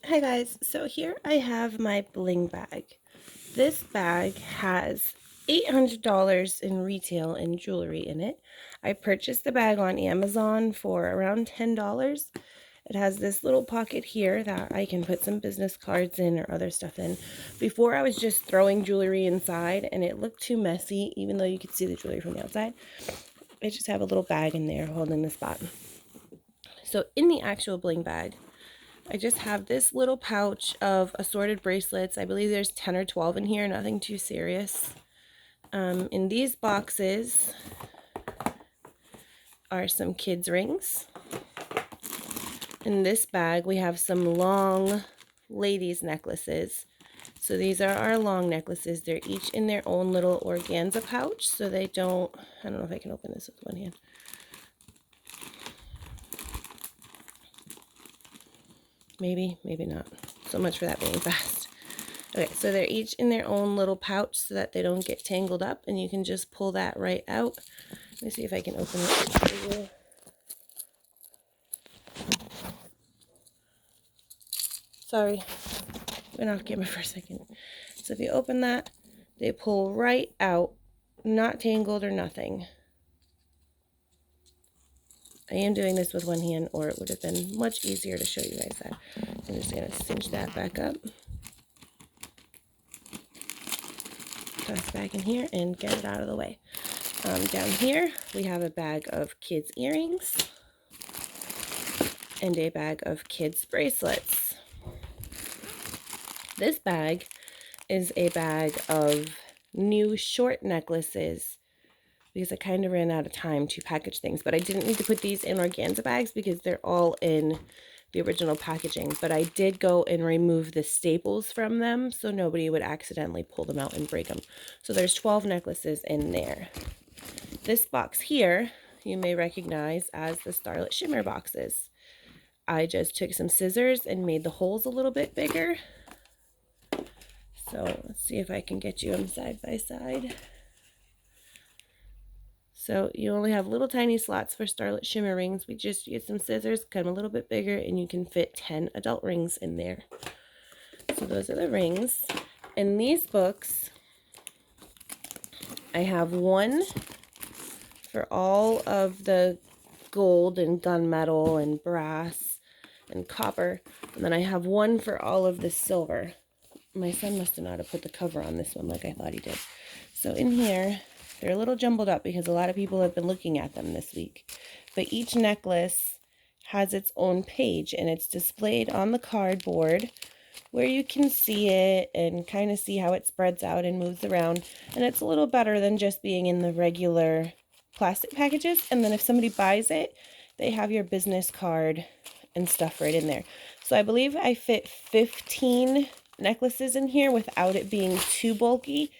Hi guys, so here I have my bling bag. This bag has $800 in retail and jewelry in it. I purchased the bag on Amazon for around $10. It has this little pocket here that I can put some business cards in or other stuff in. Before I was just throwing jewelry inside and it looked too messy even though you could see the jewelry from the outside. I just have a little bag in there holding the spot. So in the actual bling bag, I just have this little pouch of assorted bracelets. I believe there's 10 or 12 in here, nothing too serious. In these boxes are some kids' rings. In this bag, we have some long ladies' necklaces. So these are our long necklaces. They're each in their own little organza pouch, so they don't, I don't know if I can open this with one hand. Maybe, maybe not. So much for that being fast. Okay, so they're each in their own little pouch so that they don't get tangled up, and you can just pull that right out. Let me see if I can open it for you. Sorry, went off camera for a second. So if you open that, they pull right out, not tangled or nothing. I am doing this with one hand, or it would have been much easier to show you guys that. I'm just going to cinch that back up. Toss back in here and get it out of the way. Down here, we have a bag of kids' earrings and a bag of kids' bracelets. This bag is a bag of new short necklaces because I kind of ran out of time to package things, but I didn't need to put these in organza bags because they're all in the original packaging, but I did go and remove the staples from them so nobody would accidentally pull them out and break them. So there's 12 necklaces in there. This box here you may recognize as the Starlit Shimmer boxes. I just took some scissors and made the holes a little bit bigger. So let's see if I can get you them side by side. So you only have little tiny slots for Starlit Shimmer rings. We just use some scissors, cut them a little bit bigger, and you can fit 10 adult rings in there. So those are the rings. In these books, I have one for all of the gold and gunmetal and brass and copper, and then I have one for all of the silver. My son must have not have put the cover on this one like I thought he did. So in here, they're a little jumbled up because a lot of people have been looking at them this week. But each necklace has its own page, and it's displayed on the cardboard where you can see it and kind of see how it spreads out and moves around. And it's a little better than just being in the regular plastic packages. And then if somebody buys it, they have your business card and stuff right in there. So I believe I fit 15 necklaces in here without it being too bulky.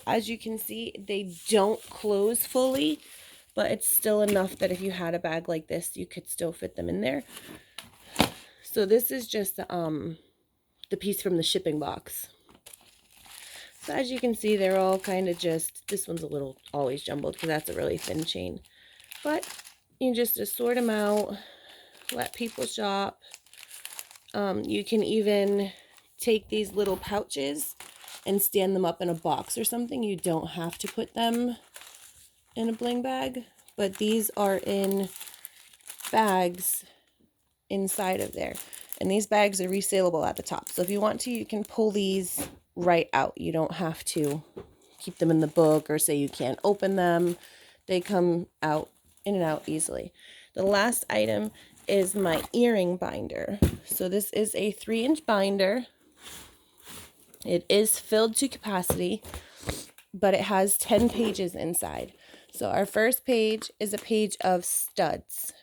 As you can see, they don't close fully, but it's still enough that if you had a bag like this, you could still fit them in there. So this is just the piece from the shipping box. So as you can see, they're all kind of just, this one's a little always jumbled because that's a really thin chain. But you just sort them out, let people shop. You can even take these little pouches and stand them up in a box or something. You don't have to put them in a bling bag, but these are in bags inside of there. And these bags are resaleable at the top. So if you want to, you can pull these right out. You don't have to keep them in the book or say you can't open them. They come out in and out easily. The last item is my earring binder. So this is a 3-inch binder. It is filled to capacity, but it has 10 pages inside. So our first page is a page of studs.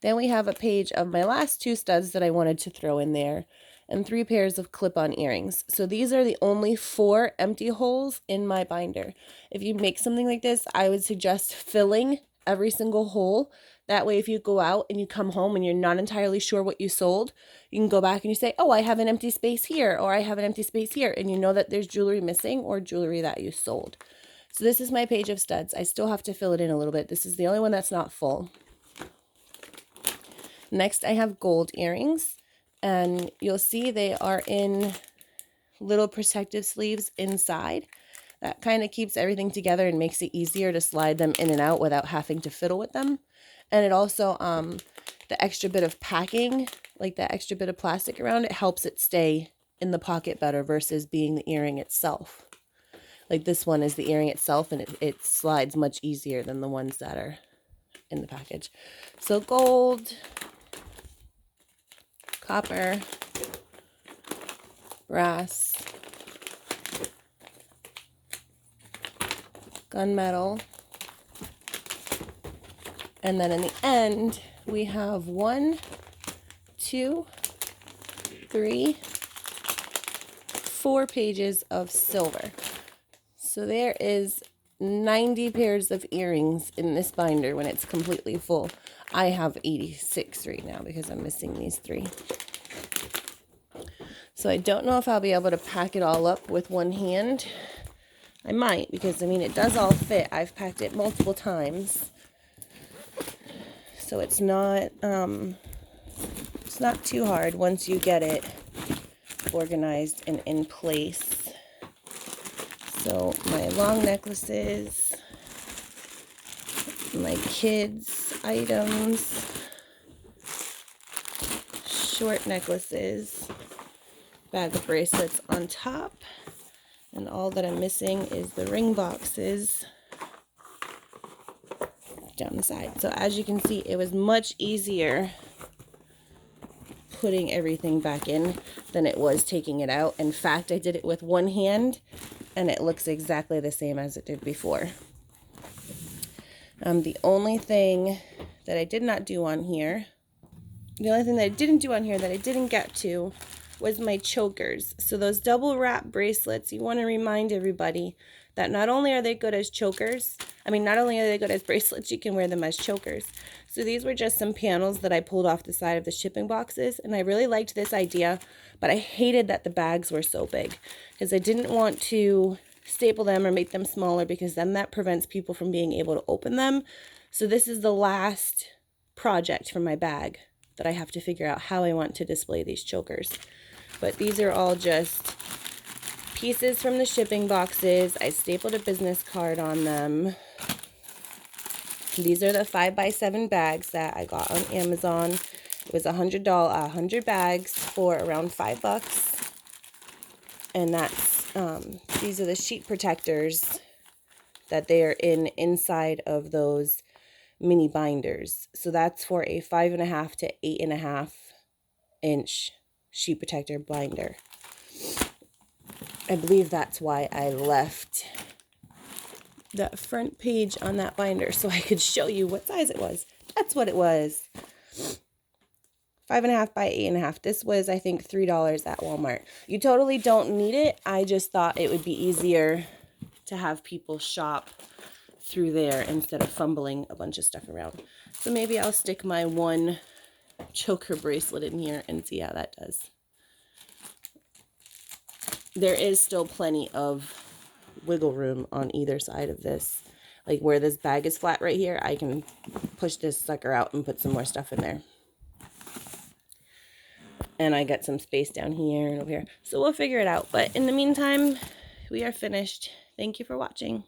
Then we have a page of my last 2 studs that I wanted to throw in there, and 3 pairs of clip-on earrings. So these are the only 4 empty holes in my binder. If you make something like this, I would suggest filling every single hole. That way, if you go out and you come home and you're not entirely sure what you sold, you can go back and you say, oh, I have an empty space here, or I have an empty space here, and you know that there's jewelry missing or jewelry that you sold. So this is my page of studs. I still have to fill it in a little bit. This is the only one that's not full. Next, I have gold earrings, And you'll see they are in little protective sleeves inside. That kind of keeps everything together and makes it easier to slide them in and out without having to fiddle with them. And it also, the extra bit of packing, like that extra bit of plastic around it, helps it stay in the pocket better versus being the earring itself. Like this one is the earring itself, and it slides much easier than the ones that are in the package. So gold, copper, brass, gunmetal, and then in the end we have 1, 2, 3, 4 pages of silver. So there is 90 pairs of earrings in this binder when it's completely full. I have 86 right now because I'm missing these 3. So I don't know if I'll be able to pack it all up with one hand. I might, because I mean it does all fit. I've packed it multiple times. So it's not too hard once you get it organized and in place. So my long necklaces, my kids' items, short necklaces, bag of bracelets on top, and all that I'm missing is the ring boxes down the side. So as you can see, it was much easier putting everything back in than it was taking it out. In fact, I did it with one hand and it looks exactly the same as it did before. The only thing that I did not do on here, the only thing that I didn't do on here that I didn't get to was my chokers. So those double wrap bracelets, you want to remind everybody that not only are they good as chokers, not only are they good as bracelets, you can wear them as chokers. So these were just some panels that I pulled off the side of the shipping boxes, and I really liked this idea, but I hated that the bags were so big because I didn't want to staple them or make them smaller because then that prevents people from being able to open them. So this is the last project for my bag that I have to figure out how I want to display these chokers. But these are all just pieces from the shipping boxes. I stapled a business card on them. These are the 5x7 bags that I got on Amazon. It was $100 bags for around $5. And that's these are the sheet protectors that they are inside of those mini binders. So that's for a 5.5 to 8.5 inch sheet protector binder. I believe that's why I left that front page on that binder so I could show you what size it was. That's what it was. 5.5 by 8.5. This was, I think, $3 at Walmart. You totally don't need it. I just thought it would be easier to have people shop through there instead of fumbling a bunch of stuff around. So maybe I'll stick my one choker bracelet in here and see how that does. There is still plenty of wiggle room on either side of this. Like where this bag is flat right here, I can push this sucker out and put some more stuff in there. And I got some space down here and over here. So we'll figure it out. But in the meantime, we are finished. Thank you for watching.